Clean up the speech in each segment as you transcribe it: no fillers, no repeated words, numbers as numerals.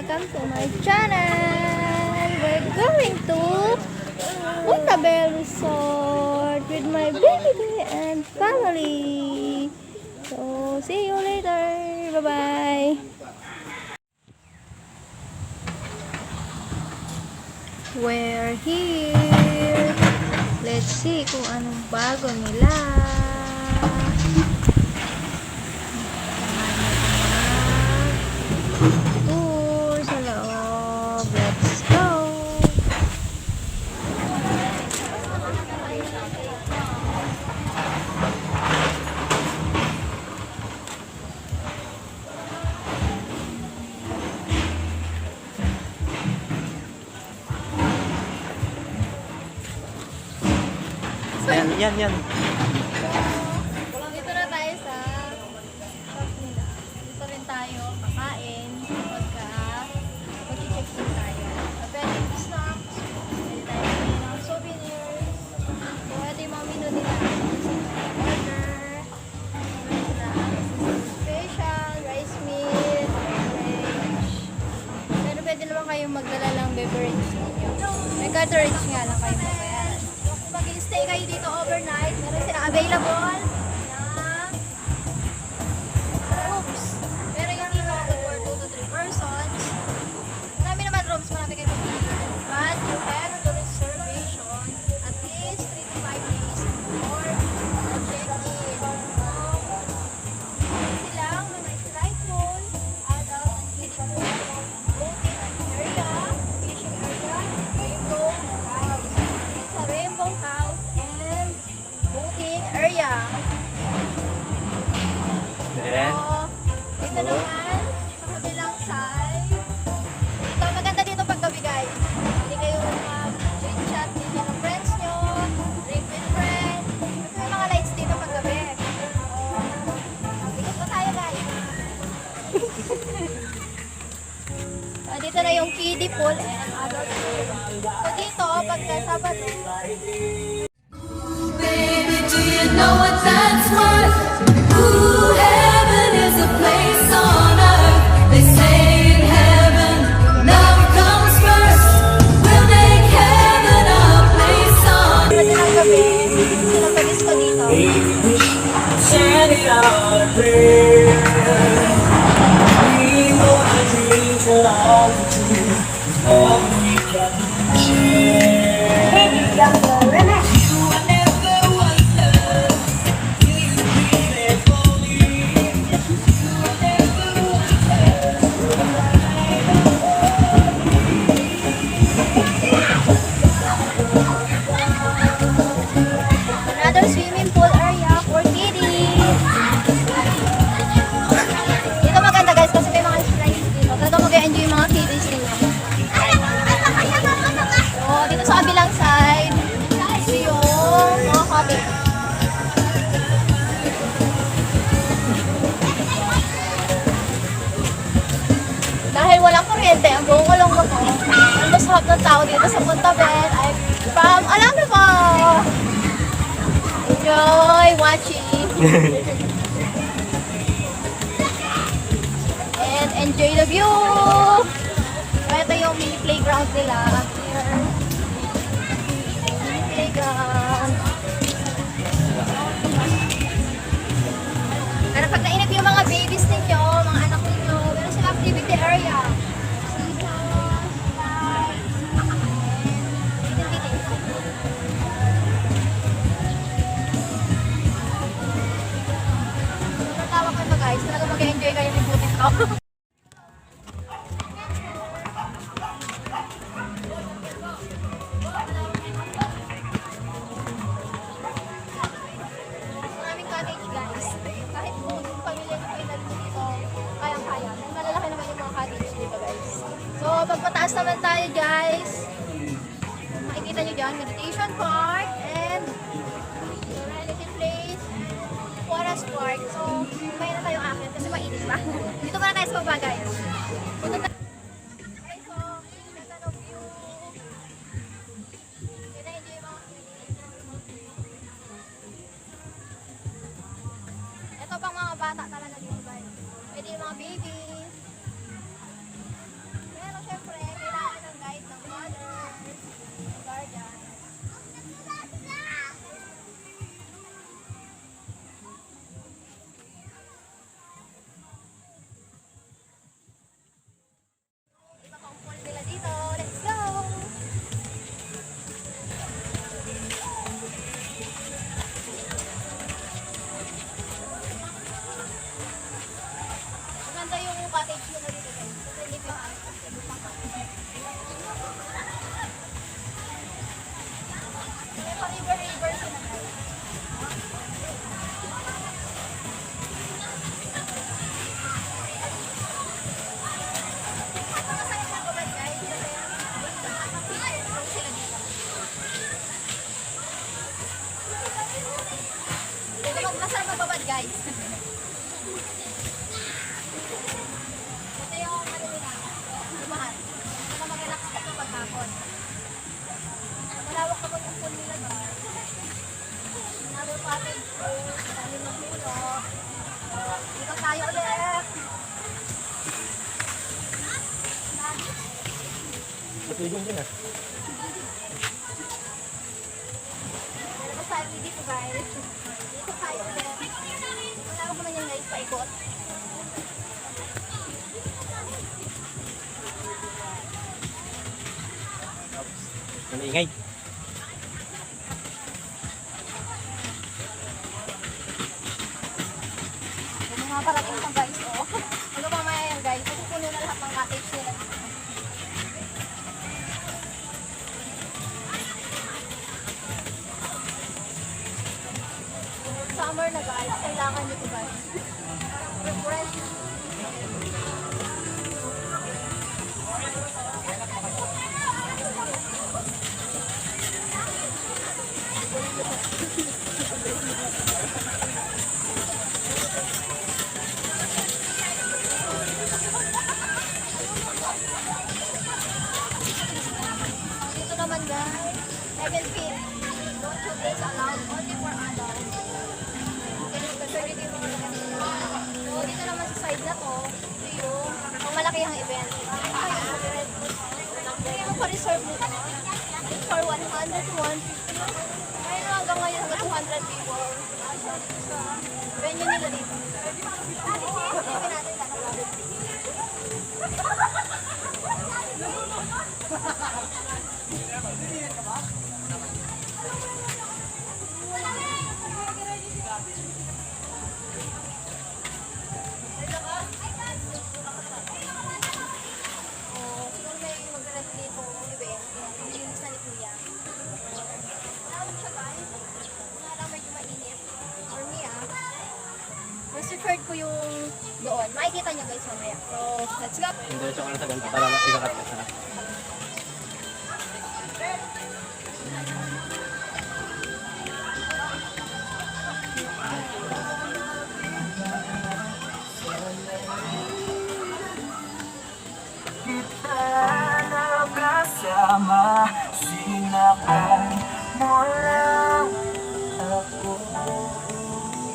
welcome to my channel. We're going to Puntabel Resort with my baby and family. So, see you later. Bye-bye. We're here. Let's see kung anong bago nila. Tour sa loob. Let's go. Yan. Dito na tayo sa shop nila. Dito rin tayo kakain pagka mag-check in tayo. Pwede yung snacks, pwede tayo ng souvenirs. So, ito yung mga menu nila. Burger, special, rice meal, beverage. Pero pwede naman kayong magdala ng beverage ninyo. May cartridge nga lang kayo magbayaran. Mag-stay kayo dito overnight, meron silang available na rooms. Pero yung dito for 2 to 3 persons. Marami naman rooms, marami kayo pagpilihan. But you have to reservation at least 3 to 5 days before check-in. Silang mga slide pool, adult and kiddie pool, boating area, fishing area, rainbow house. Sa rainbow house and boating area. Then, So, dito naman, sa kabilang side. Ito, maganda dito paggabi guys. Hindi kayo mag-chat ninyo ng friends nyo, drink with friends. Kasi may mga lights dito paggabi. Ikot pa tayo guys. So, dito na yung kiddie pool and adult pool. So dito, pagka Sabado, Baby, do you know what that's worth? Ooh, heaven is a place on earth. They say in heaven, love comes first. We'll make heaven a place on earth. pwede ng gabi, sila pag-disco dito. Send it on a prayer. We want to dream till all the truth is all we can share. You are never wonder, will you be there for me? You are never wonder. Another swimming pool area for kiddies. Dito maganda guys kasi may mga slides dito. Talaga mag-enjoy yung mga kiddies nila. So, dito sa kabilang side, ito yung mga cottage. Dahil walang kuryente, ang buong kulong ko po. Ang masahap ng tao dito sa Puntabel ay from Alambre po! Enjoy watching! And enjoy the view! So, ito yung mini playground nila. Here. Mini playground. Pero pag nainip yung mga babies ninyo, mga anak ninyo, meron sila activity area. Tawag ko ito guys, talaga mag-enjoy kayo ng butik ko. Maraming cottage guys. Kahit buong pamilya nyo kayo nandito dito, kayang-kaya. Malalaki naman yung mga cottage dito guys. So, pagpataas naman tayo guys. Makikita nyo dyan, meditation park and Serenity Place, Forest Park. So, kaya na tayo akit kasi mainit pa. Dito muna tayo sa baba guys. Punta tayo. Okay, so, ganda ng view. Kaya na-enjoy yung mga ito pang mga bata talaga dito guys. Pwede yung mga babies. guys. Ito yung ano nila, lumahan. Saka mag-relax ka ng paghapon. Malawak naman yung pool nila guys. Another cottage pool, dami ng puno. Dito tayo ulit. Patulong din ah. Tapos tayo dito guys. Dito tayo ulit. Malawak naman yan guys, paikot. Ang ingay. Yung mga parating pa guys, oh. Hanggang mamaya yan guys, kasi puno na lahat ng cottage nila. Summer na guys, kailangan nyo ito guys. Refresh. Dito naman guys, 7 feet. Don't shoot is allowed only for adults. So, dito naman sa side na to, ito yung malakihang event. Ito yung pa-reserve nito. For 100 to 150. Mayroon hanggang ngayon hanggang 200 people. Sa venue nila dito. Silipin natin talaga. Siguro may mag-rest dito event. Yung sa ni Kuya. Lawak siya guys. Wala lang medyo mainit. For me mas preferred ko yung doon. Makikita niyo guys mamaya. So, let's go. Hindi siya ka sa ganito para ikakat ka sa. Kita nakasama, sinakay mo lang ako.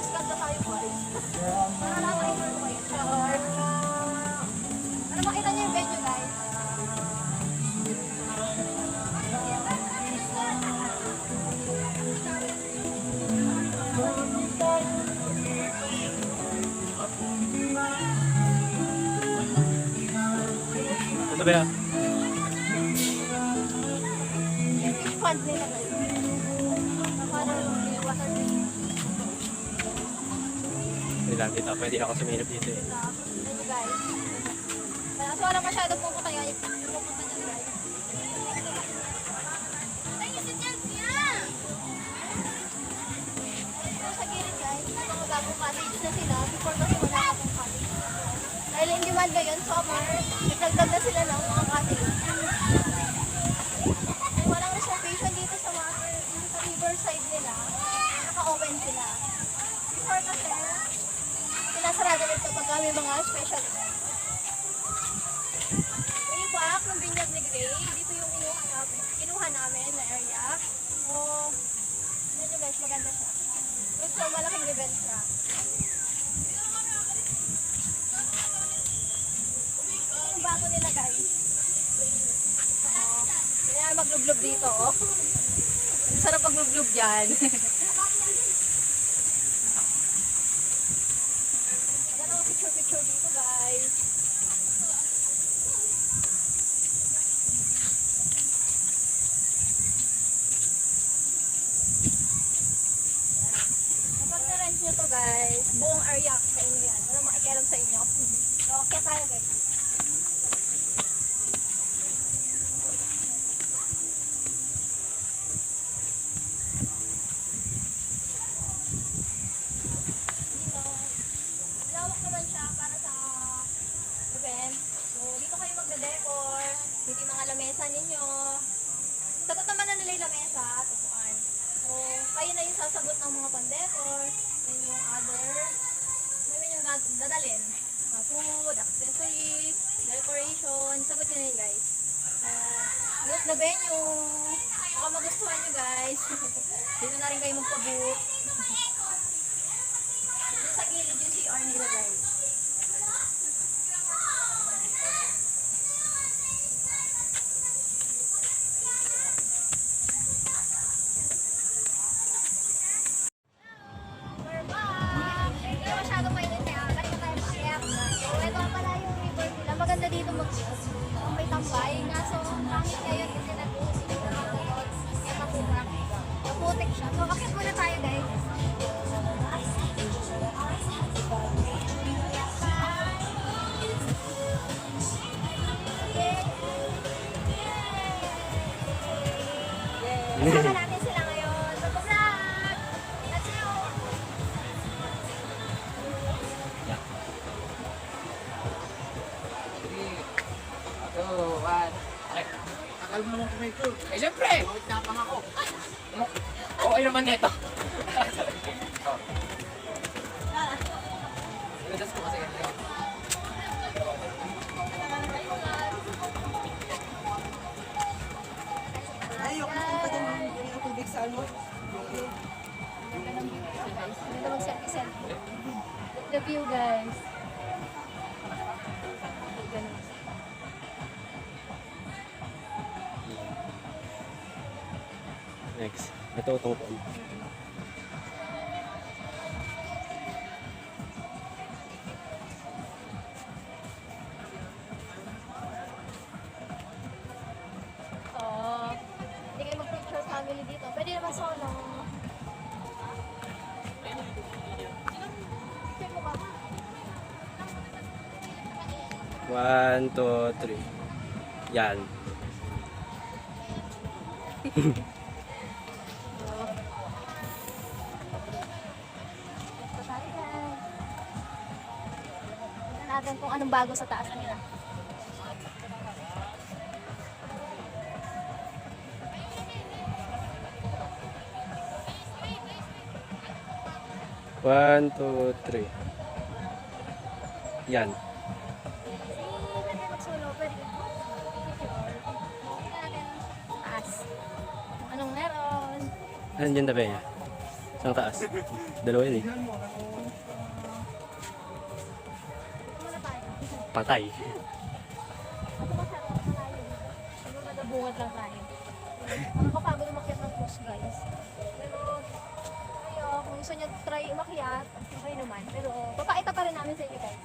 Let's go tayo guys. Para lang kayo kayo. Para makita niyo yung venue guys. Ito ba yan? Yung fish pond nila guys. Parang water fish. Hindi lang dito. Pwede ako sumilip dito eh. Ito guys. Kaso wala masyado pupunta kaya pupunta dyan guys. Ito sa gilid guys, mga bagong cottage na sila. Before kasi wala akong cottage. Dahil in demand ngayon, summer, nagdagdag na sila ng mga cottage. Ay, walang reservation dito sa water, dito sa riverside nila. Naka-open sila. Before kasi, sinasarado nito pag may mga special event. Way back ng Binyag ni Gray, dito yung kinuha namin na area. So, yun nyo guys, maganda siya. So, malaking event siya. Ito yung bago nila guys. Kaya maglublob dito, oh. Ang sarap maglublob dyan. Maganda ako picture-picture dito guys. Kapag na-rent nyo to guys, buong area sa inyo yan. Walang makikialam sa inyo. So, kaya tayo guys. Dito, malawak naman siya para sa event. So, dito kayo magde-decor. Dito yung mga lamesa ninyo. Sagot naman na nila yung lamesa at upuan. So, kayo na yung sasagot ng mga pan-decor. Then yung other, may yung dadalhin. Food, accessory, decoration, sagot nyo na yun guys. Look the venue. Baka magustuhan nyo guys. Dito na rin kayo magpabook. Dito sa gilid yung CR nila guys. We're back! Hindi masyadong mainit kaya kahit na tayo paakyat. So ito pala yung river nila. Maganda dito may tambay. Kaso pangit ngayon kasi nag-uusip na mga doon. Kaya mapurak. Maputik siya. So akit muna tayo guys. Kasama natin sila ngayon. So, vlog! Let's go! Akal mo naman kumay ko. Eh, siyempre! Tapang ako. Okay naman neto. Ilas ko kasi ganito. Ayoko na punta dyan yung tubig sa ano. Ganda mag-selfie-selfie. The view guys. Ganun. Next. Ito itong phone. Hindi kayo mag-picture family dito. Pwede naman solo. Picture mo ba? 1, 2, 3. Yan. Tignan natin kung anong bago sa taas nila. One, two, three. Yan. Pwede mag-solo. Pwede. Picture. Tignan natin sa taas. Anong meron? Nandiyan tabi niya. Saan taas? Dalawa yun eh. Ito muna tayo. Patay. Ito masarap na tayo. Siguro nadabungat lang tayo. Nakakapagod umakyat ng cruise guys. Pero, ayo, kung gusto nyo try umakyat, okay naman. Pero, papaita pa rin namin sa inyo guys.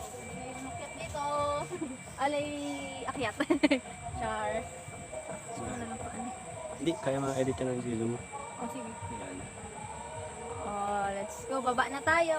Okay, umakyat dito. Alay, akyat. Char. Gusto mo na lang paano. Hindi, kaya ma-edit ka ng video mo. O, sige. Yan. Oh, let's go. Baba na tayo.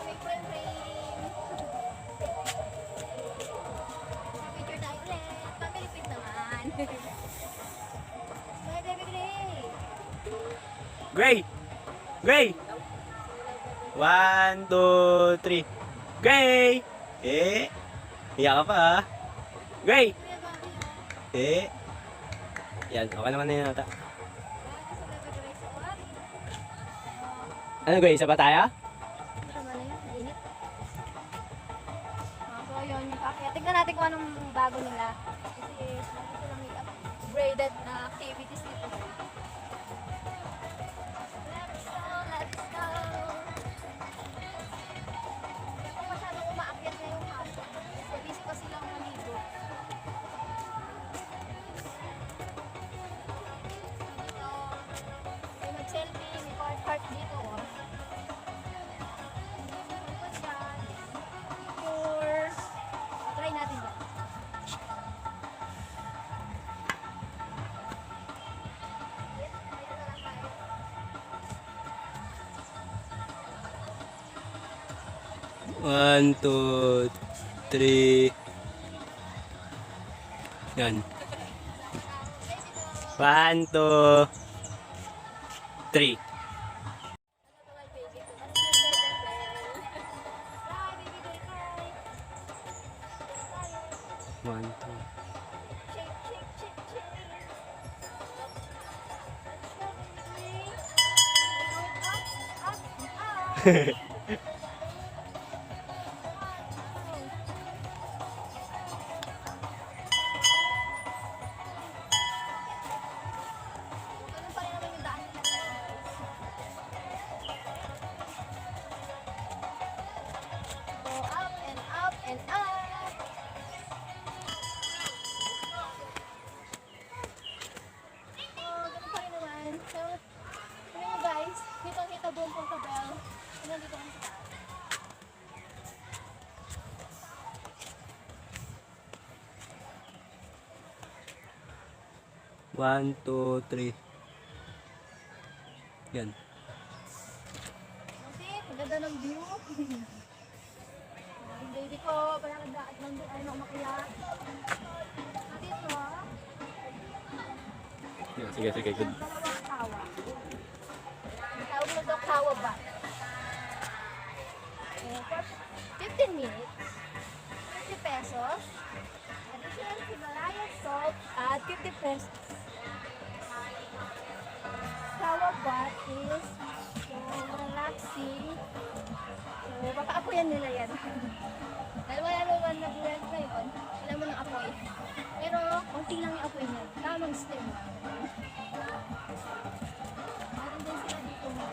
May frame frame. Picture tayo ulit. Pamilipid naman. Bye, baby Gray. Gray! Gray! 1, 2, 3. Gray! Eh! Hiya ka pa ha? Gray! Kuya Bobby, oh. Eh! Yan, okay naman na yun ata. Sa baby Gray sa what? Ano Gray, isa pa tayo? Tama na yun, init. So yun, yung pakyat. Tignan natin kung anong bago nila. Kasi ito lang may upgraded na activities dito. Let's go, let's go! Hindi ako masyadong umaakyat na yung house. Kasi busy pa silang maligo. Dito, may mag-selfie, may park dito. Oh. Picture. Try natin ba? One, two, three. Yan. 1, 2, 3. One, two. Ganun pa rin naman yung daan nila, guys. Go up and up and up. Oh, ganun pa rin naman. So, ano mo guys, kitang-kita buong Punta Bell. Nandito kami sa taas. One, two, three. Yan. Okay, maganda ng view. Yung baby ko, parang nagdaat lang doon ay makiyak. Dito ah. Yan, sige, sige. Good. Dalawang kawa. Ang tawag mo daw kawa ba? For 15 minutes, 50 pesos. Additional Himalayan salt at 50 pesos. Kawa bath is so relaxing. So, baka apoyan nila yan. Dahil wala naman na buwan ngayon, wala mo ng apoy. Pero, konti lang yung apoy niya. Tamang steam lang. Meron din sila dito mo.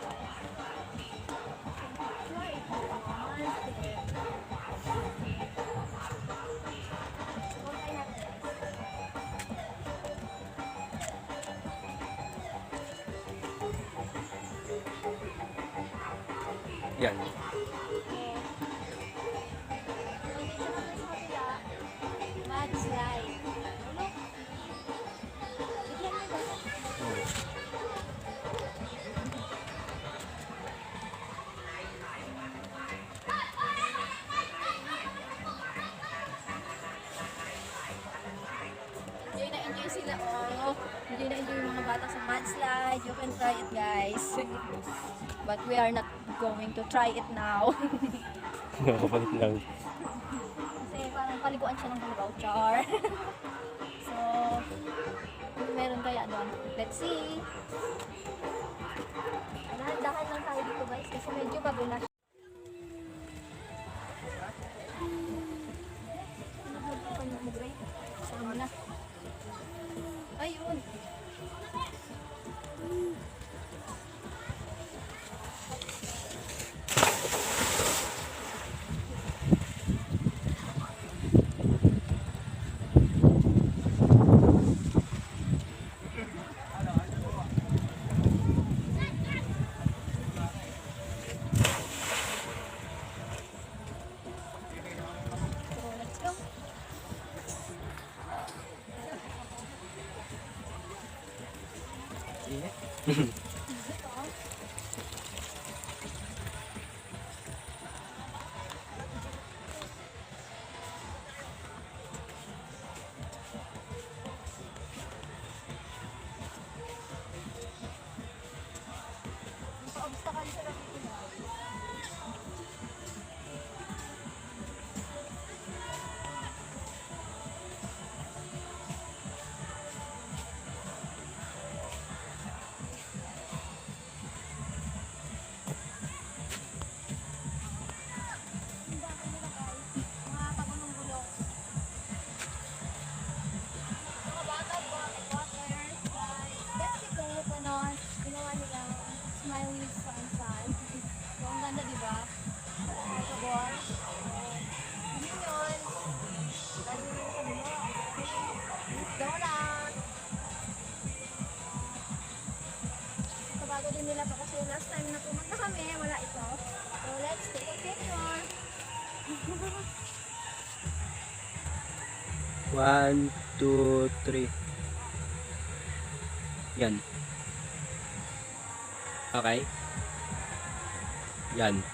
Yan. Mad slide. Look. Bigyan mo ba? Enjoy na enjoy sila. Oh, enjoy na enjoy yung mga bata sa mud slide. You can try it, guys. But we are not going to try it now. Nakapalit lang. Kasi parang paliguan siya ng hulugaw, char. So, meron kaya doon. Let's see. Dahan-dahan lang tayo dito, guys, kasi medyo bago na siya. Sama na. Ayun. So, let's go. Pa-obstacle sila dito. Smiley sunshine. So, ang ganda, di ba? Sabon. Ano yun? Lalo yung sabi mo. Donut. Kabago din nila pa kasi last time na pumunta kami, wala ito. So, let's take a picture. 1, 2, 3. Yan. Okay. Yan. Next.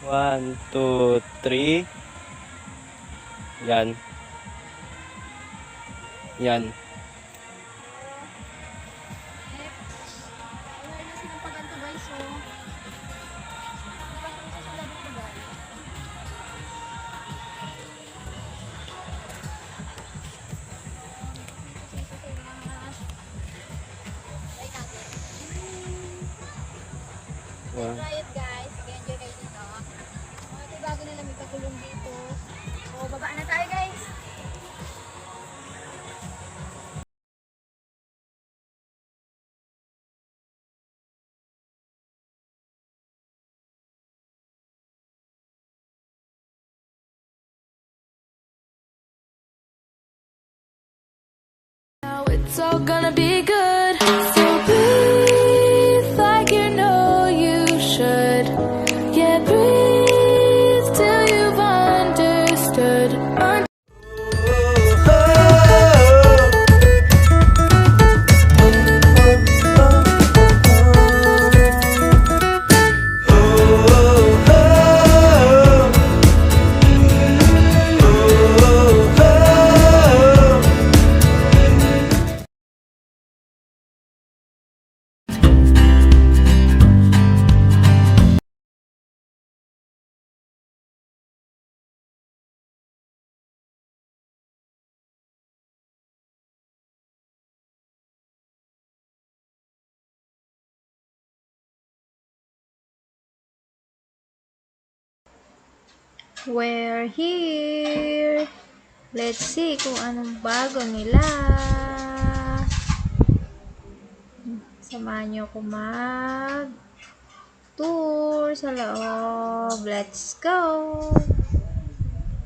1, 2, 3. Yan. Yan. Awareness ng pag-anto guys, so. Diba kung susunod ito guys? Wow. Try it guys. Sige, enjoy kayo dito. Ito bago nila may pagulong dito. So, baba na tayo guys. Now it's all gonna be good. So breathe like you know you should. Yeah, breathe till you've understood. We're here. Let's see kung anong bago nila. Samahan niyo ako mag-tour sa loob. Let's go!